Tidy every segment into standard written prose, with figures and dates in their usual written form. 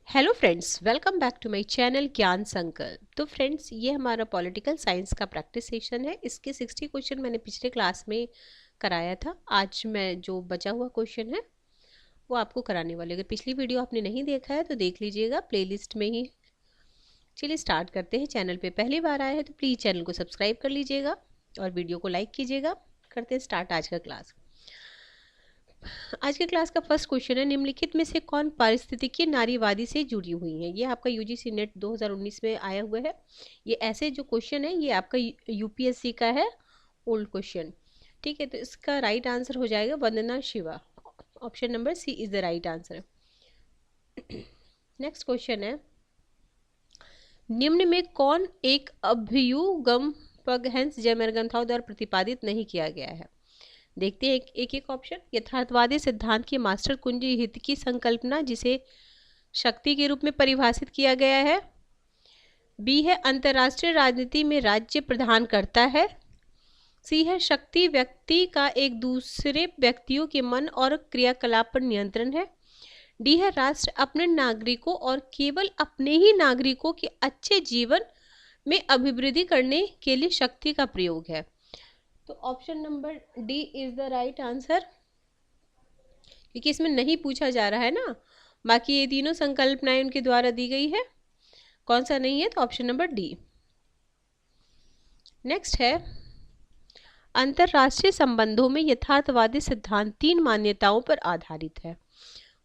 Hello friends, welcome back to my channel Gyan Sankalp. तो friends, ये हमारा पॉलिटिकल साइंस का प्रैक्टिस सेशन है। इसके 60 क्वेश्चन मैंने पिछले क्लास में कराया था। आज मैं जो बचा हुआ क्वेश्चन है वो आपको कराने वाली। अगर पिछली वीडियो आपने नहीं देखा है तो देख लीजिएगा, प्लेलिस्ट में ही। चलिए स्टार्ट करते हैं। चैनल पे पहली बार आए हैं तो प्लीज़ चैनल को सब्सक्राइब कर लीजिएगा और वीडियो को लाइक कीजिएगा। करते हैं स्टार्ट आज का क्लास। आज के क्लास का फर्स्ट क्वेश्चन है, निम्नलिखित में से कौन पारिस्थितिकी नारीवादी से जुड़ी हुई है। ये आपका यूजीसी नेट 2019 में आया हुआ है। ये ऐसे जो क्वेश्चन है ये आपका यूपीएससी का है, ओल्ड क्वेश्चन। ठीक है, तो इसका राइट आंसर हो जाएगा Vandana Shiva. Option number C is the right answer. Next question है, निम्न में कौन एक अभ्युगम पगहंस जयमेरगंथाव द्वारा प्रतिपादित नहीं किया गया है। देखते हैं एक एक ऑप्शन। यथार्थवादी सिद्धांत की मास्टर कुंजी हित की संकल्पना जिसे शक्ति के रूप में परिभाषित किया गया है। बी है अंतर्राष्ट्रीय राजनीति में राज्य प्रदान करता है। सी है शक्ति व्यक्ति का एक दूसरे व्यक्तियों के मन और क्रियाकलाप पर नियंत्रण है। डी है राष्ट्र अपने नागरिकों और केवल अपने ही नागरिकों के अच्छे जीवन में अभिवृद्धि करने के लिए शक्ति का प्रयोग है। तो option number D is the right answer, क्योंकि इसमें नहीं पूछा जा रहा है ना, बाकी ये तीनों संकल्पनाएं उनके द्वारा दी गई है। कौन सा नहीं है, तो ऑप्शन नंबर डी। नेक्स्ट है, अंतरराष्ट्रीय संबंधों में यथार्थवादी सिद्धांत 3 मान्यताओं पर आधारित है।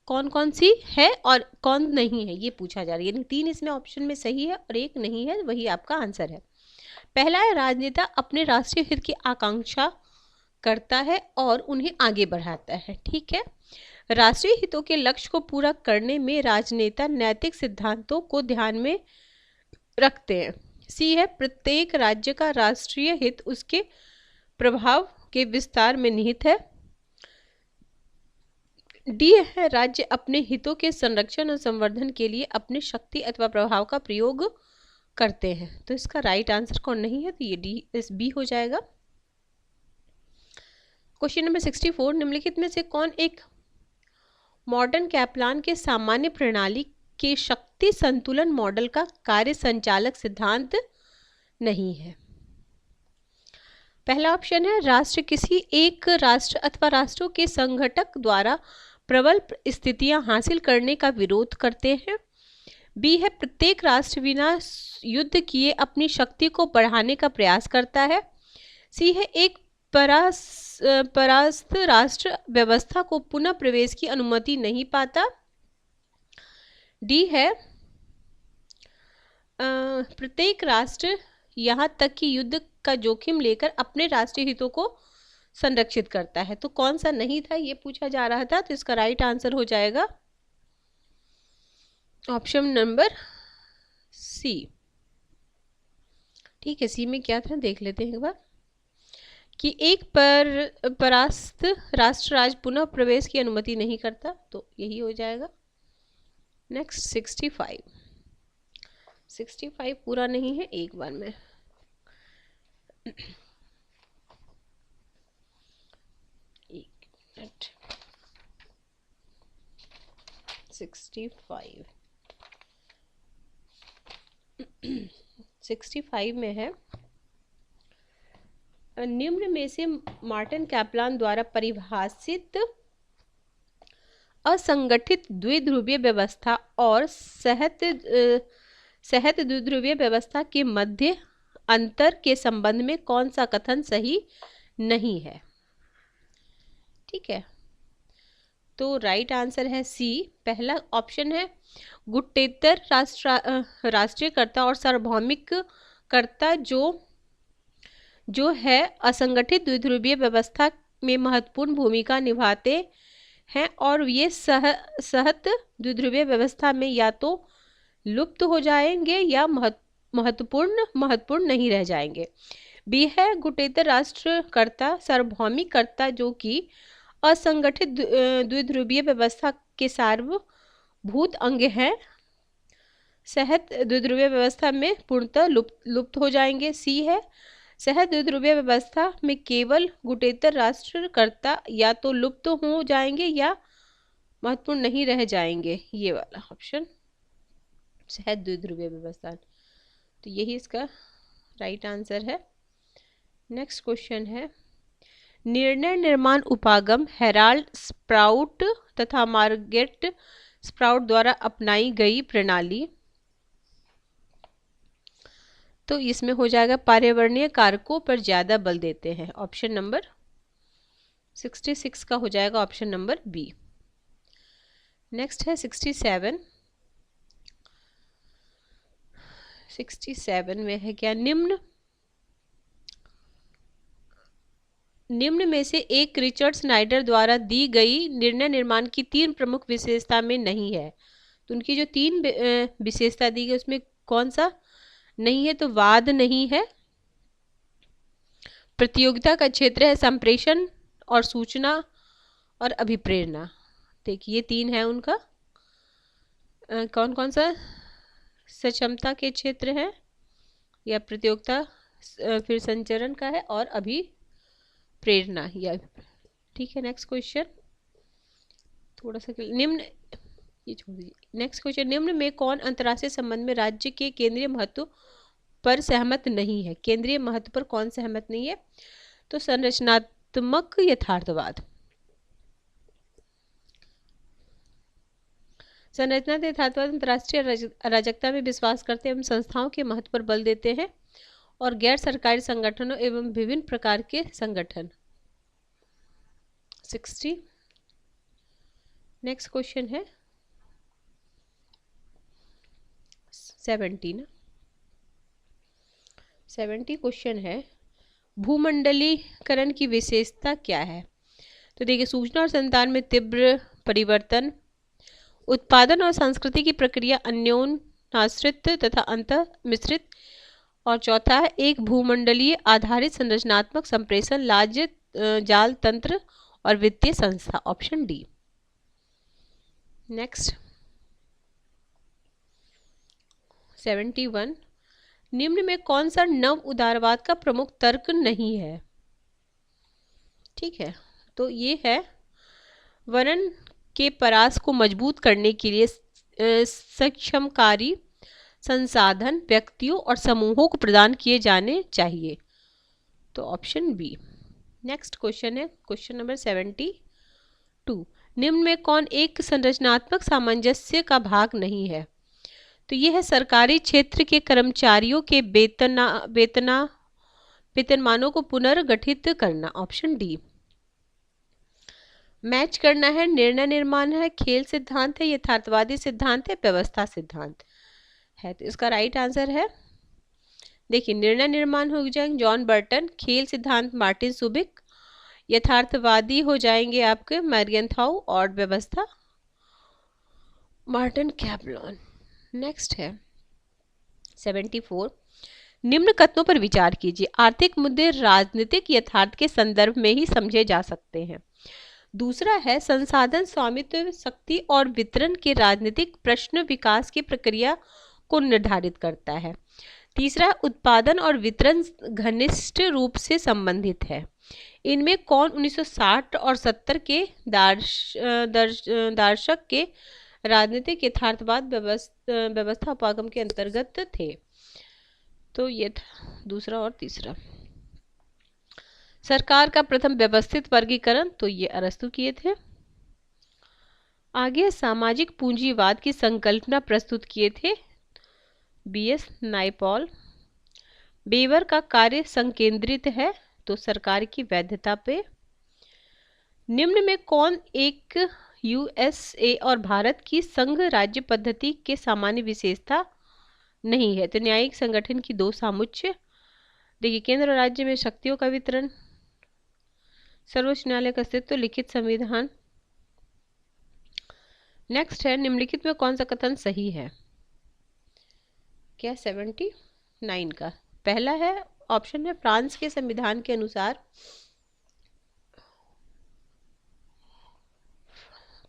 कौन कौन सी है और कौन नहीं है ये पूछा जा रहा है, यानी 3 इसमें ऑप्शन में सही है और 1 नहीं है, वही आपका आंसर है। पहला है, राजनेता अपने राष्ट्रीय हित की आकांक्षा करता है और उन्हें आगे बढ़ाता है। ठीक है, राष्ट्रीय हितों के लक्ष्य को पूरा करने में राजनेता नैतिक सिद्धांतों को ध्यान में रखते हैं। सी है, प्रत्येक राज्य का राष्ट्रीय हित उसके प्रभाव के विस्तार में निहित है। डी है, राज्य अपने हितों के संरक्षण और संवर्धन के लिए अपनी शक्ति अथवा प्रभाव का प्रयोग करते हैं। तो इसका राइट आंसर कौन नहीं है, तो ये डी इस बी हो जाएगा। क्वेश्चन नंबर 64, निम्नलिखित में से कौन एक मॉडर्न कैपलान के सामान्य प्रणाली के शक्ति संतुलन मॉडल का कार्य संचालक सिद्धांत नहीं है। पहला ऑप्शन है, राष्ट्र किसी एक राष्ट्र अथवा राष्ट्रों के संघटक द्वारा प्रबल स्थितियां हासिल करने का विरोध करते हैं। बी है, प्रत्येक राष्ट्र बिना युद्ध किए अपनी शक्ति को बढ़ाने का प्रयास करता है। सी है, एक परास्त राष्ट्र व्यवस्था को पुनः प्रवेश की अनुमति नहीं पाता। डी है, प्रत्येक राष्ट्र यहाँ तक कि युद्ध का जोखिम लेकर अपने राष्ट्रीय हितों को संरक्षित करता है। तो कौन सा नहीं था ये पूछा जा रहा था, तो इसका राइट आंसर हो जाएगा ऑप्शन नंबर सी। ठीक है, सी में क्या था देख लेते हैं एक बार, कि एक परास्त राष्ट्र राज्य पुनः प्रवेश की अनुमति नहीं करता, तो यही हो जाएगा। नेक्स्ट 65 पूरा नहीं है, एक बार में एक मिनट। 65 में है, निम्न में से मार्टिन कैपलान द्वारा परिभाषित असंगठित द्विध्रुवीय व्यवस्था और सहत द्विध्रुवीय व्यवस्था के मध्य अंतर के संबंध में कौन सा कथन सही नहीं है। ठीक है, तो राइट आंसर है सी। पहला ऑप्शन है, गुट्टेतर राष्ट्रीयकर्ता और सार्वभौमिक कर्ता जो है असंगठित द्विध्रुवीय व्यवस्था में महत्वपूर्ण भूमिका निभाते हैं और ये सहत द्विध्रुवीय व्यवस्था में या तो लुप्त हो जाएंगे या महत्वपूर्ण नहीं रह जाएंगे। बी है, गुटेतर राष्ट्रकर्ता सार्वभौमिक कर्ता जो कि असंगठित द्विध्रुवीय व्यवस्था के सार्वभूत अंग हैं, सहत द्विध्रुवीय व्यवस्था में पूर्णतः लुप्त हो जाएंगे। सी है, सहत द्विध्रुवीय व्यवस्था में केवल गुटेतर राष्ट्रकर्ता या तो लुप्त हो जाएंगे या महत्वपूर्ण नहीं रह जाएंगे, ये वाला ऑप्शन है द्विध्रुवीय व्यवस्था। तो यही इसका राइट आंसर है। नेक्स्ट क्वेश्चन है, निर्णय निर्माण उपागम हेराल्ड स्प्राउट तथा मार्गेट स्प्राउट द्वारा अपनाई गई प्रणाली। तो इसमें हो जाएगा पर्यावरणीय कारकों पर ज्यादा बल देते हैं। ऑप्शन नंबर 66 का हो जाएगा ऑप्शन नंबर बी। नेक्स्ट है 67 में है क्या, निम्न में से एक रिचर्ड स्नाइडर द्वारा दी गई निर्णय निर्माण की 3 प्रमुख विशेषता में नहीं है। तो उनकी जो 3 विशेषता दी गई उसमें कौन सा नहीं है? तो वाद नहीं है, प्रतियोगिता का क्षेत्र है, संप्रेषण और सूचना और अभिप्रेरणा। देखिए ये 3 है उनका। कौन कौन सा? सक्षमता के क्षेत्र है या प्रतियोगिता, फिर संचरण का है और अभिप्रेरणा या। ठीक है, नेक्स्ट क्वेश्चन थोड़ा सा निम्न, ये छोड़ दीजिए। नेक्स्ट क्वेश्चन, निम्न में कौन अंतर्राष्ट्रीय संबंध में राज्य के केंद्रीय महत्व पर सहमत नहीं है? केंद्रीय महत्व पर कौन सहमत नहीं है? तो संरचनात्मक यथार्थवाद। संरचनात्मक यथार्थवाद अंतर्राष्ट्रीय अराजकता में विश्वास करते एवं संस्थाओं के महत्व पर बल देते हैं और गैर सरकारी संगठनों एवं विभिन्न प्रकार के संगठन। 60। नेक्स्ट क्वेश्चन है 70 क्वेश्चन है, भूमंडलीकरण की विशेषता क्या है? तो देखिए, सूचना और संचार में तीव्र परिवर्तन, उत्पादन और संस्कृति की प्रक्रिया अन्योन्याश्रित तथा अंतः मिश्रित, और चौथा है एक भूमंडलीय आधारित संरचनात्मक संप्रेषण जाल तंत्र और वित्तीय संस्था। Option D. नेक्स्ट 71, निम्न में कौन सा नव उदारवाद का प्रमुख तर्क नहीं है? ठीक है, तो ये है वर्णन के परास को मजबूत करने के लिए सक्षमकारी संसाधन व्यक्तियों और समूहों को प्रदान किए जाने चाहिए। तो ऑप्शन बी। नेक्स्ट क्वेश्चन है क्वेश्चन नंबर 72, निम्न में कौन एक संरचनात्मक सामंजस्य का भाग नहीं है? तो यह है सरकारी क्षेत्र के कर्मचारियों के वेतनमानों को पुनर्गठित करना। Option D. मैच करना है, निर्णय निर्माण है, खेल सिद्धांत है, यथार्थवादी सिद्धांत है, व्यवस्था सिद्धांत है। तो इसका राइट आंसर है, देखिए, निर्णय निर्माण हो जाएंगे जॉन बर्टन, खेल सिद्धांत मार्टिन सुबिक, यथार्थवादी हो जाएंगे आपके मैरियनथाउ और व्यवस्था मार्टिन कैपलॉन। नेक्स्ट है 74, निम्न कथनों पर विचार कीजिए। आर्थिक मुद्दे राजनीतिक यथार्थ के संदर्भ में ही समझे जा सकते हैं। दूसरा है संसाधन स्वामित्व, शक्ति और वितरण के राजनीतिक प्रश्न विकास की प्रक्रिया को निर्धारित करता है। तीसरा, उत्पादन और वितरण घनिष्ठ रूप से संबंधित है। इनमें कौन 1960 और 70 के दार्शक के राजनीतिक यथार्थवाद व्यवस्था उपागम के अंतर्गत थे? तो ये दूसरा और तीसरा। सरकार का प्रथम व्यवस्थित वर्गीकरण, तो ये अरस्तु किए थे। आगे सामाजिक पूंजीवाद की संकल्पना प्रस्तुत किए थे बीएस नायपॉल। बेवर का कार्य संकेंद्रित है, तो सरकार की वैधता पे। निम्न में कौन एक यूएसए और भारत की संघ राज्य पद्धति के सामान्य विशेषता नहीं है? तो न्यायिक संगठन की 2 सामुच्य, देखिए, केंद्र और राज्य में शक्तियों का वितरण, सर्वोच्च न्यायालय का अस्तित्व, लिखित संविधान। नेक्स्ट है, निम्नलिखित में कौन सा कथन सही है? क्या 79 का पहला है ऑप्शन है, फ्रांस के संविधान के अनुसार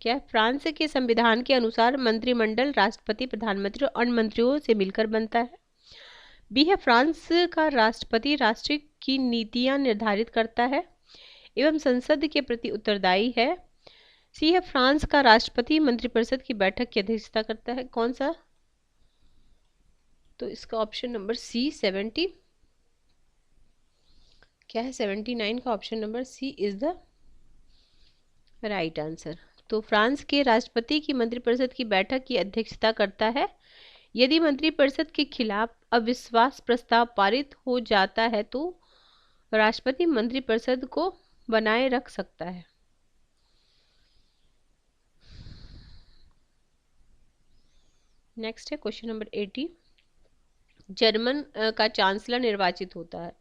क्या फ्रांस के संविधान के अनुसार मंत्रिमंडल राष्ट्रपति, प्रधानमंत्री और अन्य मंत्रियों से मिलकर बनता है। बी है, फ्रांस का राष्ट्रपति राष्ट्र की नीतियां निर्धारित करता है एवं संसद के प्रति उत्तरदायी है। सी है, फ्रांस का राष्ट्रपति मंत्रिपरिषद की बैठक की अध्यक्षता करता है। कौन सा? तो इसका ऑप्शन नंबर सी 70 क्या है, 79 का option number C is the right answer. तो फ्रांस के राष्ट्रपति की मंत्रिपरिषद की बैठक की अध्यक्षता करता है। यदि मंत्रिपरिषद के खिलाफ अविश्वास प्रस्ताव पारित हो जाता है तो राष्ट्रपति मंत्रिपरिषद को बनाए रख सकता है। नेक्स्ट है क्वेश्चन नंबर 80। जर्मन का चांसलर निर्वाचित होता है।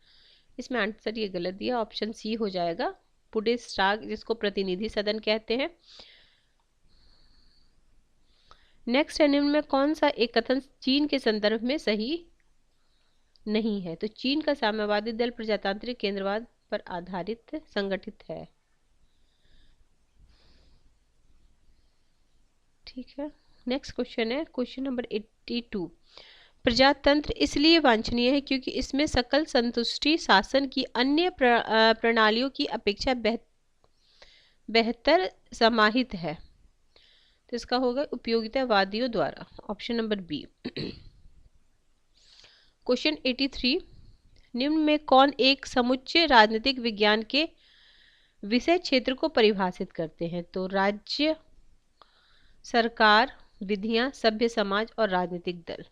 इसमें आंसर ये गलत दिया, ऑप्शन सी हो जाएगा बुंडेसटाग, जिसको प्रतिनिधि सदन कहते हैं। नेक्स्ट है, निम्न में कौन सा एक कथन चीन के संदर्भ में सही नहीं है? तो चीन का साम्यवादी दल प्रजातांत्रिक केंद्रवाद पर आधारित संगठित है। ठीक है, नेक्स्ट क्वेश्चन है क्वेश्चन नंबर 82। प्रजातंत्र इसलिए वांछनीय है क्योंकि इसमें सकल संतुष्टि शासन की अन्य प्रणालियों की अपेक्षा बेहतर समाहित है। तो इसका होगा उपयोगितावादियों द्वारा, ऑप्शन नंबर बी। क्वेश्चन 83। निम्न में कौन एक समुच्चय राजनीतिक विज्ञान के विषय क्षेत्र को परिभाषित करते हैं? तो राज्य, सरकार, विधियां, सभ्य समाज और राजनीतिक दल।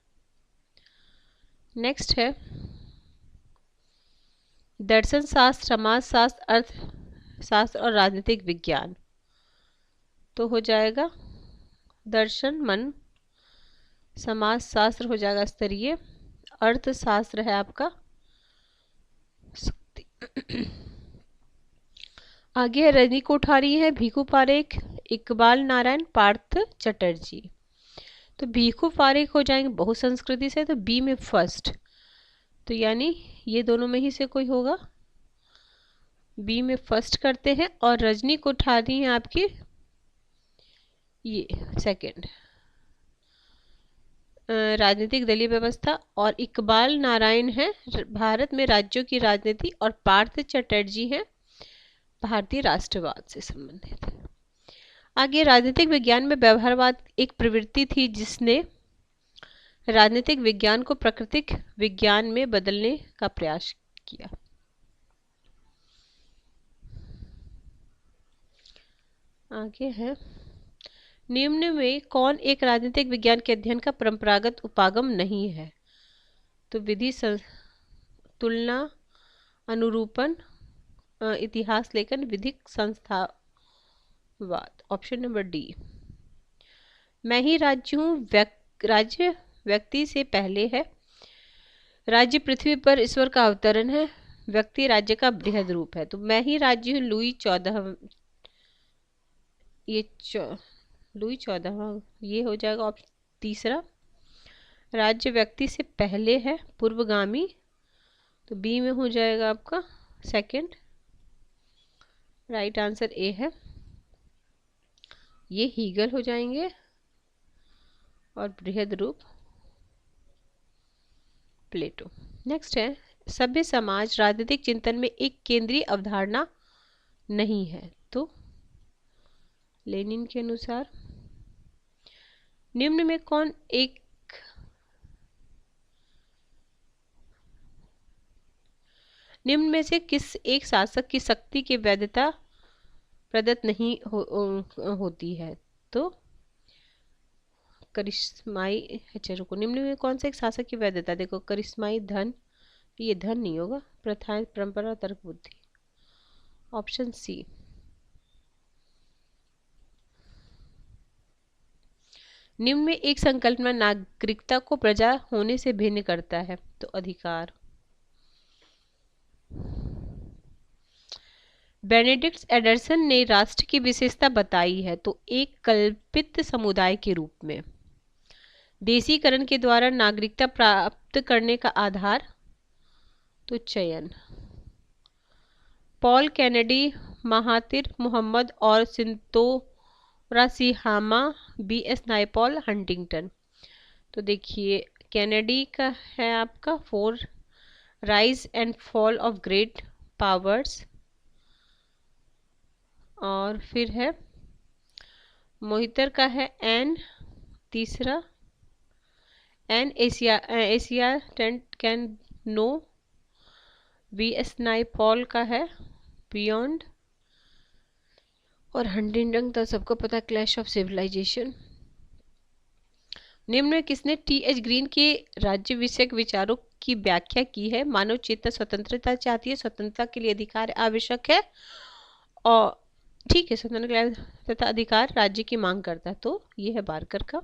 नेक्स्ट है दर्शन शास्त्र, समाज शास्त्र, अर्थशास्त्र और राजनीतिक विज्ञान। तो हो जाएगा दर्शन मन, समाज शास्त्र हो जाएगा स्तरीय, अर्थशास्त्र है आपका शक्ति। आगे है रजनी कोठारी है, भीखू पारेख, इकबाल नारायण, पार्थ चटर्जी। तो भीखू पारेख हो जाएंगे बहुसंस्कृति से, तो बी में फर्स्ट, तो यानी ये दोनों में ही से कोई होगा, बी में फर्स्ट करते हैं। और रजनी कोठारी है आपकी ये सेकंड, राजनीतिक दलीय व्यवस्था। और इकबाल नारायण है भारत में राज्यों की राजनीति, और पार्थ चटर्जी है भारतीय राष्ट्रवाद से संबंधित। आगे राजनीतिक विज्ञान में व्यवहारवाद एक प्रवृत्ति थी जिसने राजनीतिक विज्ञान को प्राकृतिक विज्ञान में बदलने का प्रयास किया। आगे है निम्न में कौन एक राजनीतिक विज्ञान के अध्ययन का परंपरागत उपागम नहीं है? तो विधि, तुलना, अनुरूपण, इतिहास लेखन, विधिक संस्थावाद, ऑप्शन नंबर डी। मैं ही राज्य हूँ, राज्य व्यक्ति से पहले है। राज्य पृथ्वी पर ईश्वर का अवतरण है, व्यक्ति राज्य का बृहद रूप है। तो मैं ही राज्य हूँ लुई 14, लुई 14 ये हो जाएगा तीसरा। राज्य व्यक्ति से पहले है, पूर्वगामी, तो बी में हो जाएगा आपका सेकंड। राइट आंसर ए है, ये हीगल हो जाएंगे, और बृहद रूप प्लेटो। नेक्स्ट है सभ्य समाज राजनीतिक चिंतन में एक केंद्रीय अवधारणा नहीं है। तो लेनिन के अनुसार निम्न में कौन एक निम्न में से किस एक शासक की शक्ति की वैधता प्रदत्त नहीं होती है? तो करिश्माई, अच्छा रुको, निम्न में कौन सा एक शासक की वैधता, देखो करिश्माई धन, ये धन नहीं होगा, प्रथाएं, परंपरा, तर्क, बुद्धि, ऑप्शन सी। निम्न में एक संकल्पना नागरिकता को प्रजा होने से भिन्न करता है? तो अधिकार। बेनेडिक्ट एंडरसन ने राष्ट्र की विशेषता बताई है तो एक कल्पित समुदाय के रूप में। देशीकरण के द्वारा नागरिकता प्राप्त करने का आधार, तो चयन। पॉल कैनेडी, महातिर मोहम्मद और सिंतोरा सिहामा, बी.एस. Naipaul, Huntington. तो देखिए कैनेडी का है आपका for rise and fall of great powers, और फिर है मोहितर का है एन तीसरा, एन एशिया टेंट कैन नो, वी.एस. नाइपॉल का है बियॉन्ड, और हंटिंगटन तो सबको पता है क्लैश ऑफ सिविलाइजेशन। निम्न में किसने टी.एच. ग्रीन के राज्य विषयक विचारों की व्याख्या की है? मानव चेतना स्वतंत्रता चाहती है, स्वतंत्रता के लिए अधिकार आवश्यक है, और ठीक है, स्वतंत्रता तथा अधिकार राज्य की मांग करता है, तो ये है बारकर का।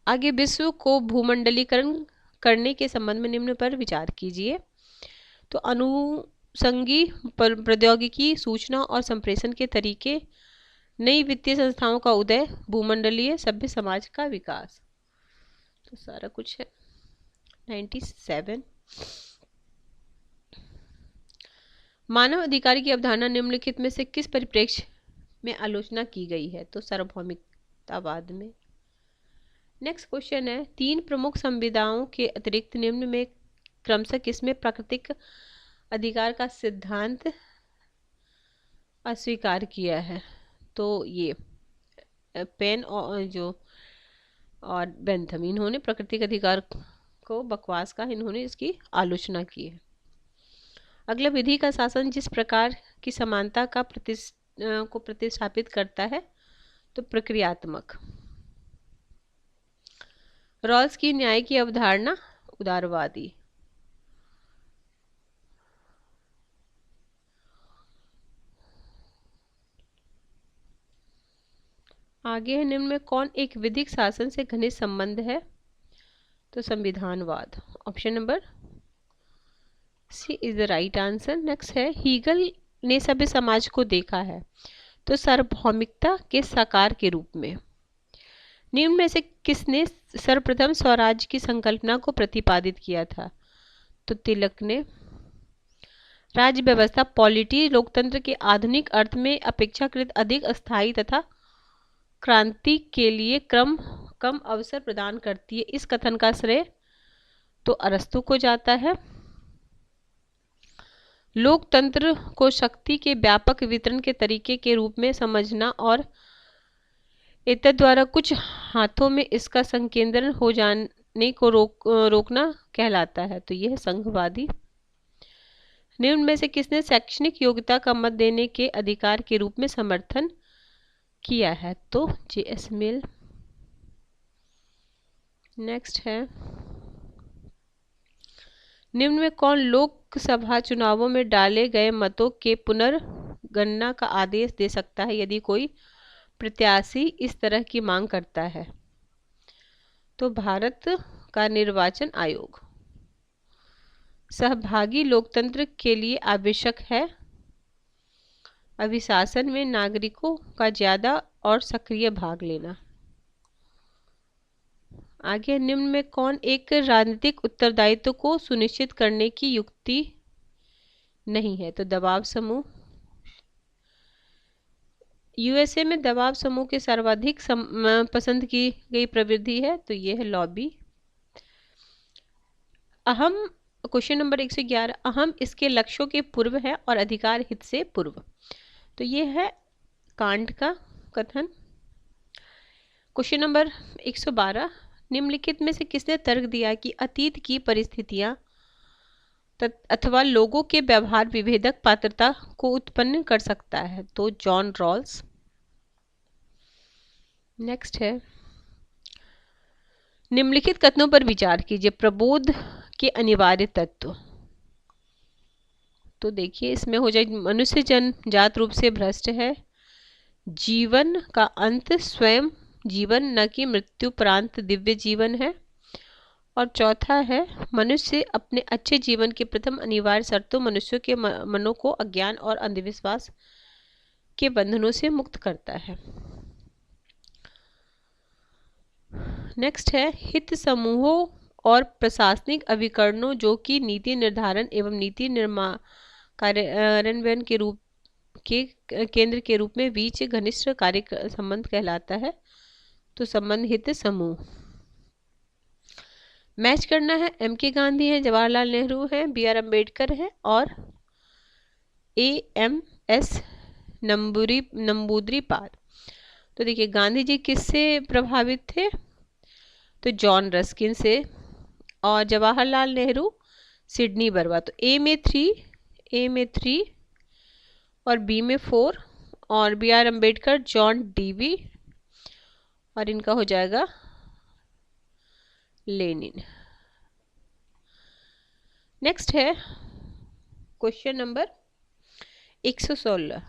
आगे, विश्व को भूमंडलीकरण करने के संबंध में निम्न पर विचार कीजिए। तो अनुषंगी प्रौद्योगिकी, सूचना और संप्रेषण के तरीके, नई वित्तीय संस्थाओं का उदय, भूमंडलीय सभ्य समाज का विकास, तो सारा कुछ है। 97। मानव अधिकार की अवधारणा निम्नलिखित में से किस परिप्रेक्ष्य में आलोचना की गई है? तो सार्वभौमिकतावाद में। नेक्स्ट क्वेश्चन है, 3 प्रमुख संविदाओं के अतिरिक्त निम्न में क्रमशः किसमें प्राकृतिक अधिकार का सिद्धांत अस्वीकार किया है? तो ये पेन और बेंथम, इन्होंने प्राकृतिक अधिकार को बकवास का, इन्होंने इसकी आलोचना की है। अगला, विधि का शासन जिस प्रकार की समानता का को प्रतिस्थापित करता है, तो प्रक्रियात्मक। रॉल्स की न्याय की अवधारणा उदारवादी। आगे है, निम्न में कौन एक विधिक शासन से घनिष्ठ संबंध है? तो संविधानवाद। Option number C is the right answer. Next है, हीगल ने सभ्य समाज को देखा है, तो सार्वभौमिकता के साकार के रूप में। निम्न में से किसने सर्वप्रथम स्वराज्य की संकल्पना को प्रतिपादित किया था? तो तिलक ने। राज्य व्यवस्था पॉलिटी लोकतंत्र के आधुनिक अर्थ में अपेक्षाकृत अधिक अस्थायी तथा क्रांति के लिए कम अवसर प्रदान करती है। इस कथन का श्रेय तो अरस्तु को जाता है। लोकतंत्र को शक्ति के व्यापक वितरण के तरीके के रूप में समझना और एतद् द्वारा कुछ हाथों में इसका संकेंद्रण हो जाने को रोकना कहलाता है, तो यह संघवादी। निम्न में से किसने शैक्षणिक योग्यता का मत देने के अधिकार के रूप में समर्थन किया है? तो जे.एस. मिल। नेक्स्ट है, निम्न में कौन लोकसभा चुनावों में डाले गए मतों के पुनर्गणना का आदेश दे सकता है यदि कोई प्रत्याशी इस तरह की मांग करता है? तो भारत का निर्वाचन आयोग। सहभागी लोकतंत्र के लिए आवश्यक है अभिशासन में नागरिकों का ज्यादा और सक्रिय भाग लेना। आगे, निम्न में कौन एक राजनीतिक उत्तरदायित्व को सुनिश्चित करने की युक्ति नहीं है? तो दबाव समूह। यूएसए में दबाव समूह के सर्वाधिक पसंद की गई प्रवृत्ति है, तो यह है लॉबी। अहम क्वेश्चन नंबर 111, अहम इसके लक्ष्यों के पूर्व है और अधिकार हित से पूर्व, तो यह है कांट का कथन। क्वेश्चन नंबर 112, निम्नलिखित में से किसने तर्क दिया कि अतीत की परिस्थितियां अथवा लोगों के व्यवहार विभेदक पात्रता को उत्पन्न कर सकता है? तो जॉन रॉल्स। नेक्स्ट है, निम्नलिखित कथनों पर विचार कीजिए। प्रबोध के अनिवार्य तत्व, तो देखिए इसमें हो जाए, मनुष्य जन्मजात रूप से भ्रष्ट है, जीवन का अंत स्वयं जीवन न कि मृत्युपरांत दिव्य जीवन है, और चौथा है, मनुष्य अपने अच्छे जीवन के प्रथम अनिवार्य शर्तों मनुष्यों के मनों को अज्ञान और अंधविश्वास के बंधनों से मुक्त करता है। नेक्स्ट है, हित समूहों और प्रशासनिक अभिकरणों जो कि नीति निर्धारण एवं नीति कार्यान्वयन के रूप के केंद्र के रूप में बीच घनिष्ठ कार्य संबंध कहलाता है, तो संबंध हित समूह। मैच करना है, एम.के. गांधी है, जवाहरलाल नेहरू है, बी.आर. अम्बेडकर है और ए.एम.एस. नंबूद्रिपाद। तो देखिए गांधी जी किससे प्रभावित थे? तो जॉन रस्किन से, और जवाहरलाल नेहरू सिडनी बर्मा। तो ए में 3 और बी में 4, और B R Ambedkar John Dewey, और इनका हो जाएगा लेनिन। नेक्स्ट है क्वेश्चन नंबर 116।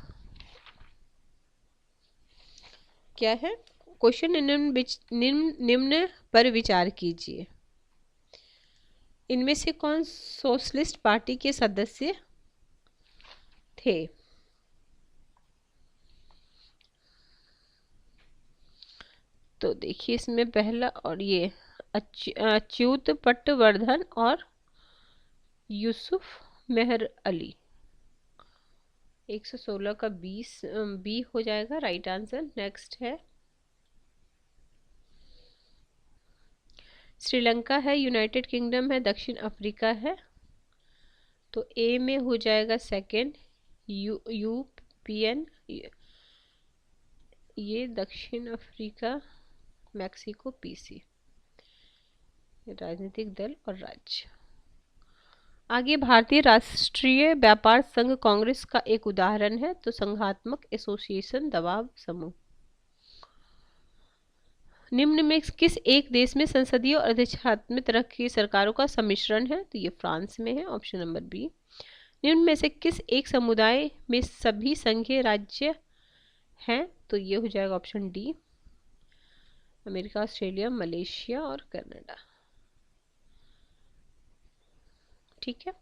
क्या है क्वेश्चन? निम्न पर विचार कीजिए, इनमें से कौन सोशलिस्ट पार्टी के सदस्य थे? तो देखिए इसमें पहला, और ये अच्युत पटवर्धन और यूसुफ मेहर अली। 116 का 20 बी हो जाएगा राइट आंसर। नेक्स्ट है श्रीलंका है, यूनाइटेड किंगडम है, दक्षिण अफ्रीका है। तो ए में हो जाएगा सेकेंड यूपीएन, ये दक्षिण अफ्रीका, मैक्सिको पीसी, राजनीतिक दल और राज्य। आगे भारतीय राष्ट्रीय व्यापार संघ कांग्रेस का एक उदाहरण है। तो संघात्मक एसोसिएशन, दबाव समूह। निम्न में किस एक देश में संसदीय और अधिष्ठात्मिक तरह की सरकारों का सम्मिश्रण है? तो ये फ्रांस में है, ऑप्शन नंबर बी। निम्न में से किस एक समुदाय में सभी संघीय राज्य हैं? तो ये हो जाएगा option D, America, Australia, Malaysia और कनाडा। ठीक है,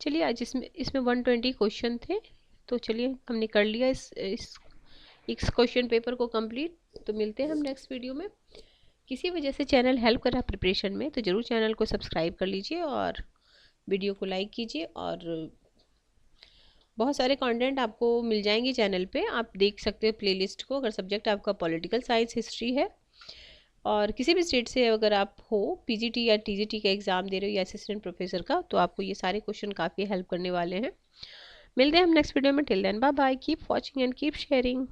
चलिए आज इसमें 120 क्वेश्चन थे, तो चलिए हमने कर लिया इस क्वेश्चन पेपर को कंप्लीट। तो मिलते हैं हम नेक्स्ट वीडियो में। किसी वजह से चैनल हेल्प कर रहा है प्रिपरेशन में, तो ज़रूर चैनल को सब्सक्राइब कर लीजिए और वीडियो को लाइक कीजिए, और बहुत सारे कंटेंट आपको मिल जाएंगे चैनल पे, आप देख सकते हो प्लेलिस्ट को। अगर सब्जेक्ट आपका पॉलिटिकल साइंस, हिस्ट्री है, और किसी भी स्टेट से अगर आप हो, पीजीटी या टीजीटी का एग्ज़ाम दे रहे हो या असिस्टेंट प्रोफेसर का, तो आपको ये सारे क्वेश्चन काफ़ी हेल्प करने वाले हैं। मिलते हैं हम नेक्स्ट वीडियो में। Till then bye bye, keep watching and keep sharing.